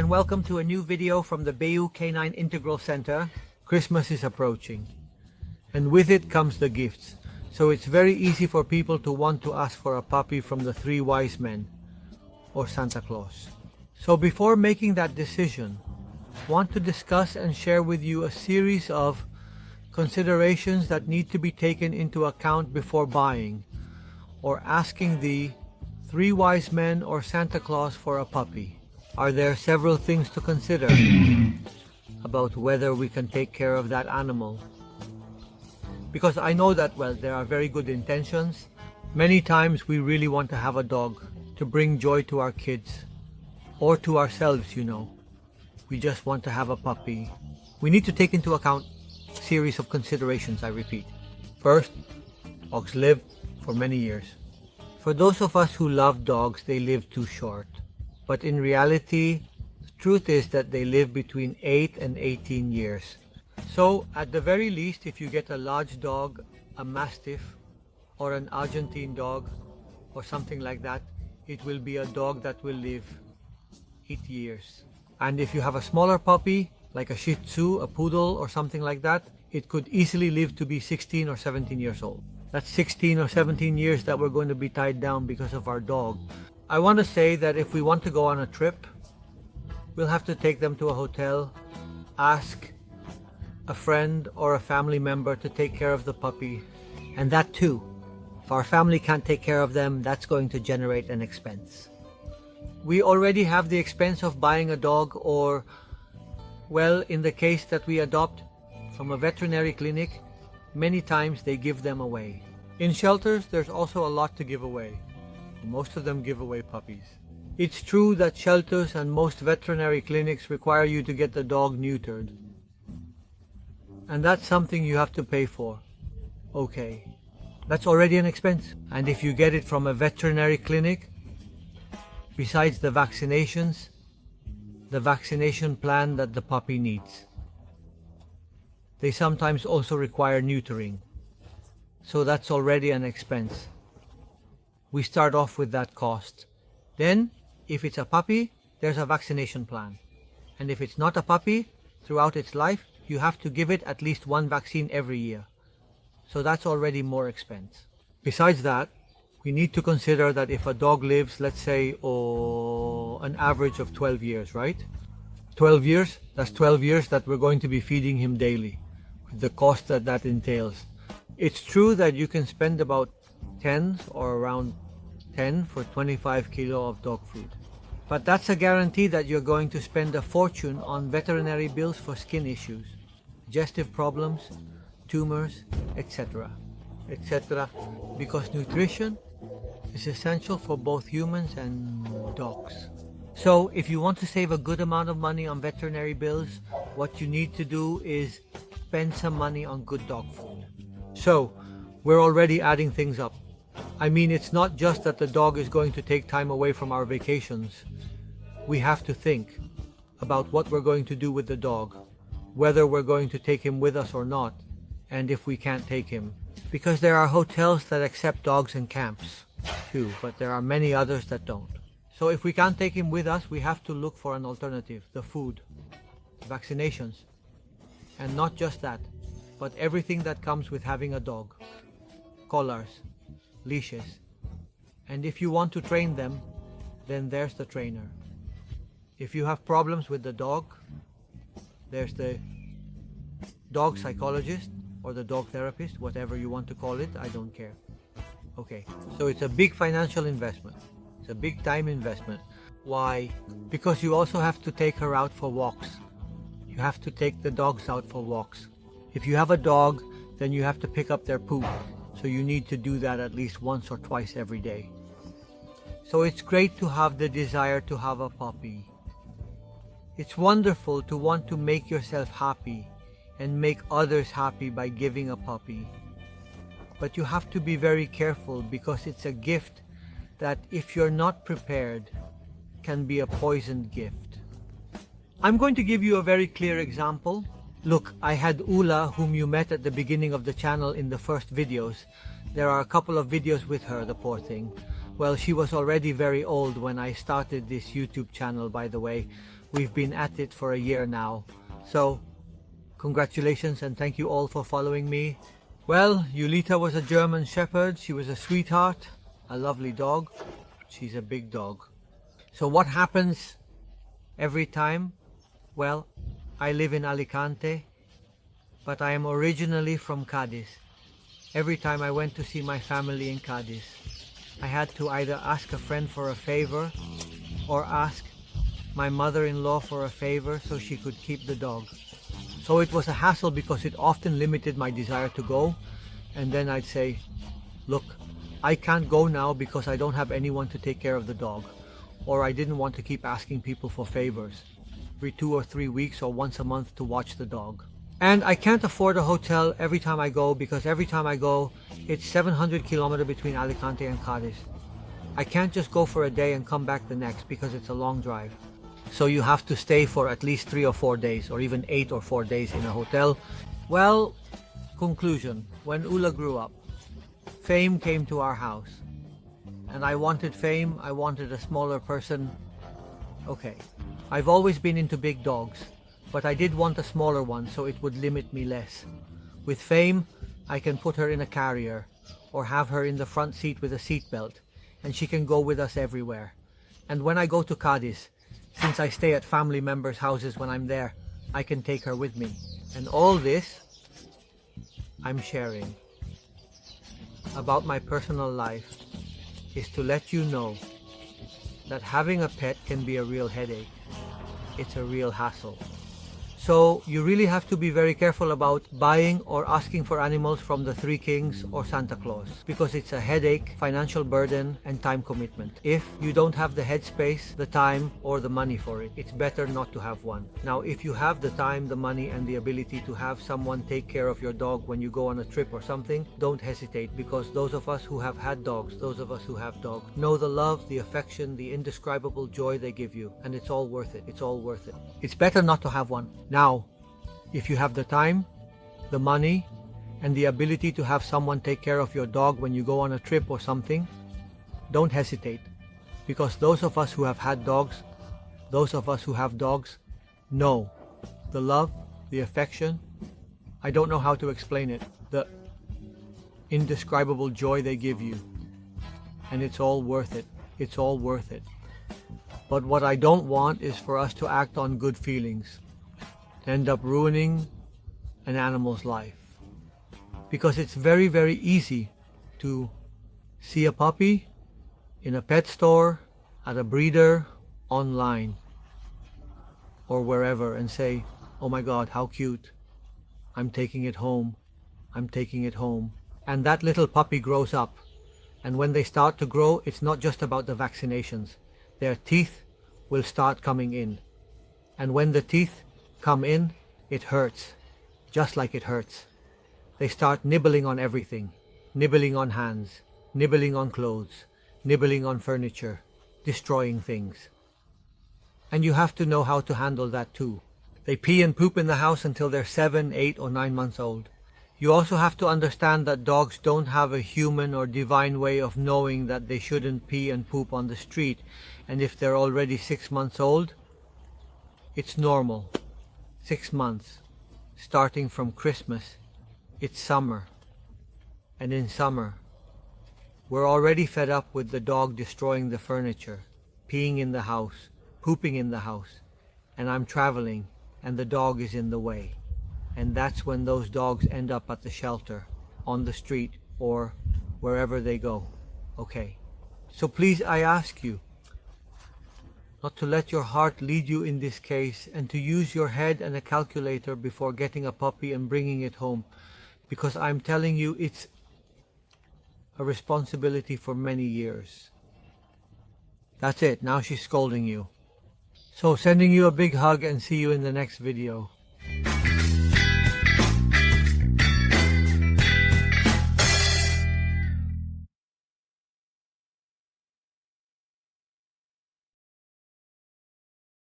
and welcome to a new video from the Bayou Canine Integral Center. Christmas is approaching, and with it comes the gifts. So it's very easy for people to want to ask for a puppy from the three wise men or Santa Claus. So before making that decision, I want to discuss and share with you a series of considerations that need to be taken into account before buying or asking the three wise men or Santa Claus for a puppy. Are there several things to consider about whether we can take care of that animal? Because I know that, well, there are very good intentions. Many times we really want to have a dog to bring joy to our kids or to ourselves, you know. We just want to have a puppy. We need to take into account a series of considerations, I repeat. First, dogs live for many years. For those of us who love dogs, they live too short. But in reality, the truth is that they live between 8 and 18 years. So, at the very least, if you get a large dog, a Mastiff, or an Argentine dog, or something like that, it will be a dog that will live 8 years. And if you have a smaller puppy, like a Shih Tzu, a Poodle, or something like that, it could easily live to be 16 or 17 years old. That's 16 or 17 years that we're going to be tied down because of our dog. I want to say that if we want to go on a trip, we'll have to take them to a hotel, ask a friend or a family member to take care of the puppy, and that too, if our family can't take care of them, that's going to generate an expense. We already have the expense of buying a dog, or, well, in the case that we adopt from a veterinary clinic, many times they give them away. In shelters, there's also a lot to give away. Most of them give away puppies. It's true that shelters and most veterinary clinics require you to get the dog neutered. And that's something you have to pay for. Okay, that's already an expense. And if you get it from a veterinary clinic, besides the vaccinations, the vaccination plan that the puppy needs. They sometimes also require neutering. So that's already an expense. We start off with that cost. Then, if it's a puppy, there's a vaccination plan. And if it's not a puppy, throughout its life, you have to give it at least one vaccine every year. So that's already more expense. Besides that, we need to consider that if a dog lives, let's say, an average of 12 years, right? 12 years, that's 12 years that we're going to be feeding him daily, with the cost that that entails. It's true that you can spend about 10 or around 10 for 25 kilo of dog food. But that's a guarantee that you're going to spend a fortune on veterinary bills for skin issues, digestive problems, tumors, etc. Because nutrition is essential for both humans and dogs. So if you want to save a good amount of money on veterinary bills, what you need to do is spend some money on good dog food. So we're already adding things up. I mean, it's not just that the dog is going to take time away from our vacations. We have to think about what we're going to do with the dog, whether we're going to take him with us or not, and if we can't take him. Because there are hotels that accept dogs in camps too, but there are many others that don't. So if we can't take him with us, we have to look for an alternative, the food, vaccinations, and not just that, but everything that comes with having a dog, collars, leashes, and if you want to train them, then there's the trainer. If you have problems with the dog, there's the dog psychologist or the dog therapist, whatever you want to call it, I don't care. Okay, so it's a big financial investment. It's a big time investment. Why? Because you also have to take her out for walks. You have to take the dogs out for walks. If you have a dog, then you have to pick up their poop. So you need to do that at least once or twice every day. So it's great to have the desire to have a puppy. It's wonderful to want to make yourself happy and make others happy by giving a puppy. But you have to be very careful because it's a gift that, if you're not prepared, can be a poisoned gift. I'm going to give you a very clear example. Look, I had Ula, whom you met at the beginning of the channel in the first videos. There are a couple of videos with her, the poor thing. Well, she was already very old when I started this YouTube channel, by the way. we've been at it for a year now. So, congratulations and thank you all for following me. Well, Yulita was a German Shepherd. She was a sweetheart, a lovely dog. She's a big dog. So what happens every time? Well, I live in Alicante, but I am originally from Cadiz. Every time I went to see my family in Cadiz, I had to either ask a friend for a favor or ask my mother-in-law for a favor so she could keep the dog. So it was a hassle because it often limited my desire to go, and then I'd say, look, I can't go now because I don't have anyone to take care of the dog, or I didn't want to keep asking people for favors every 2 or 3 weeks or once a month to watch the dog. And I can't afford a hotel every time I go because every time I go, it's 700 kilometers between Alicante and Cadiz. I can't just go for a day and come back the next because it's a long drive. So you have to stay for at least 3 or 4 days, or even 8 or 4 days in a hotel. Well, conclusion, when Ula grew up, Fame came to our house. And I wanted Fame, I wanted a smaller person. Okay, I've always been into big dogs, but I did want a smaller one so it would limit me less. With Fame, I can put her in a carrier, or have her in the front seat with a seatbelt, and she can go with us everywhere. And when I go to Cadiz, since I stay at family members' houses when I'm there, I can take her with me. And all this, I'm sharing. About my personal life is to let you know that having a pet can be a real headache. It's a real hassle. So you really have to be very careful about buying or asking for animals from the Three Kings or Santa Claus, because it's a headache, financial burden, and time commitment. If you don't have the headspace, the time, or the money for it, it's better not to have one. Now, if you have the time, the money, and the ability to have someone take care of your dog when you go on a trip or something, don't hesitate, because those of us who have had dogs, those of us who have dogs, know the love, the affection, the indescribable joy they give you, and it's all worth it. It's all worth it. It's better not to have one. Now, if you have the time, the money, and the ability to have someone take care of your dog when you go on a trip or something, don't hesitate. Because those of us who have had dogs, those of us who have dogs, know the love, the affection, I don't know how to explain it, the indescribable joy they give you. And it's all worth it. It's all worth it. But what I don't want is for us to act on good feelings, end up ruining an animal's life. Because it's very, very easy to see a puppy in a pet store, at a breeder, online, or wherever, and say, oh my God, how cute. I'm taking it home. I'm taking it home. And that little puppy grows up. And when they start to grow, it's not just about the vaccinations. Their teeth will start coming in. And when the teeth come in, it hurts, just like it hurts. They start nibbling on everything, nibbling on hands, nibbling on clothes, nibbling on furniture, destroying things. And you have to know how to handle that too. They pee and poop in the house until they're 7, 8, or 9 months old. You also have to understand that dogs don't have a human or divine way of knowing that they shouldn't pee and poop on the street, and if they're already 6 months old, it's normal. 6 months, starting from Christmas, it's summer. And in summer, we're already fed up with the dog destroying the furniture, peeing in the house, pooping in the house, and I'm traveling, and the dog is in the way. And that's when those dogs end up at the shelter, on the street, or wherever they go. Okay. So please, I ask you, not to let your heart lead you in this case, and to use your head and a calculator before getting a puppy and bringing it home, because I'm telling you, it's a responsibility for many years. That's it, now she's scolding you. So sending you a big hug and see you in the next video.